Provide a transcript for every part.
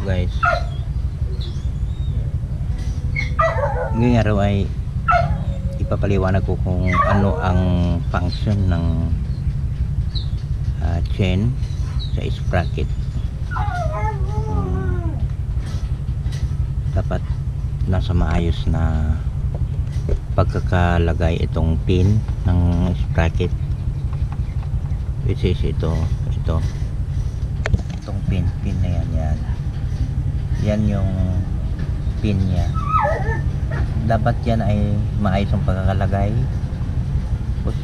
guys, ngayong araw ay ipapaliwanag ko kung ano ang function ng chain sa sprocket. Dapat nasa maayos na pagkakalagay itong pin ng sprocket, which is itong pin na yan yung pin niya. Dapat yan ay maayos ang pagkakalagay. Tapos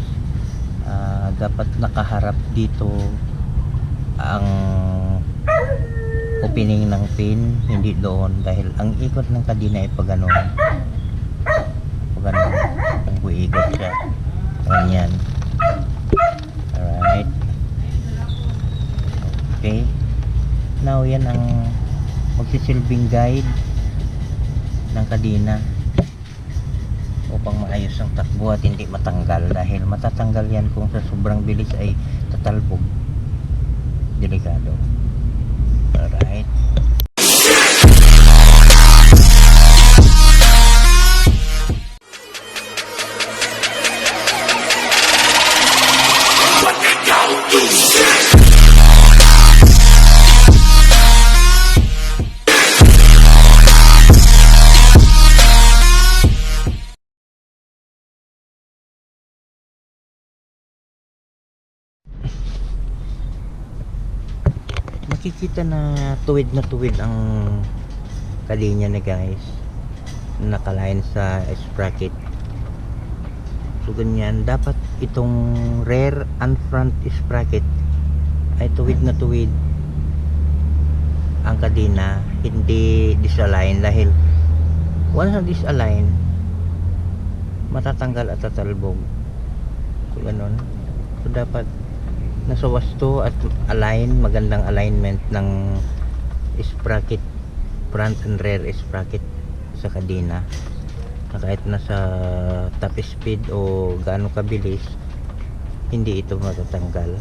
dapat nakaharap dito ang opening ng pin, hindi doon, dahil ang ikot ng kadena ay pag ganun, kung buikot siya ganyan. Alright, okay. Now yan ang magsisilbing guide ng kadena upang maayos ang takbo at hindi matanggal, dahil matatanggal yan kung sa sobrang bilis ay tatalbog. Delikado. Alright. Makikita na tuwid ang kalinya na guys, nakalain sa sprocket. So ganyan, dapat itong rear and front sprocket ay tuwid ang kadena, hindi disalign, dahil once na disalign matatanggal at tatalbog. So ganun. So dapat nasa wasto at align, magandang alignment ng sprocket, front and rear sprocket sa kadena, na kahit nasa top speed o gaano kabilis, hindi ito matatanggal.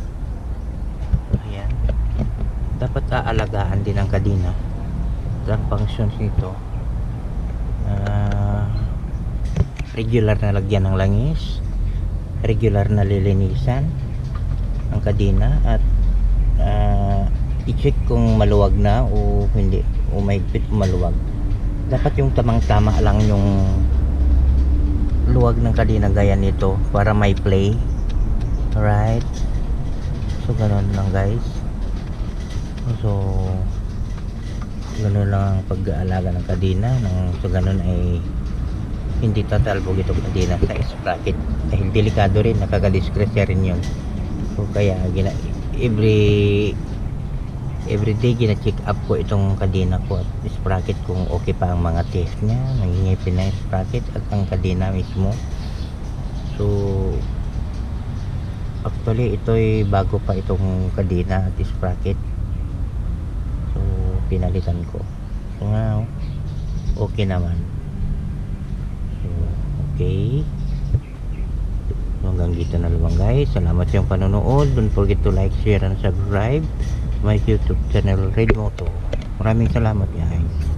So ayan, dapat aalagaan din ang kadena. Ang functions nito, regular na lagyan ng langis, regular na lilinisan ang kadena, at i-check kung maluwag na o hindi, o mahigpit o maluwag. Dapat yung tamang-tama lang yung luwag ng kadena, gaya nito, para may play. Alright, so ganun lang guys. So ganun lang ang pag-aalaga ng kadena, so ganun ay hindi tatalbog itong kadena sa sprocket, dahil delikado rin, nakakadiskresya rin yun. So kaya every day gina-check up ko itong kadena ko at sprocket kung okay pa ang mga test niya, nangingipin na yung sprocket at ang kadena mismo. So actually ito'y bago pa itong kadena at sprocket, so pinalitan ko. So nga okay naman. So okay, hanggang dito na lang guys. Salamat sa iyong panonood. Don't forget to like, share and subscribe my YouTube channel Red Moto. Maraming salamat guys.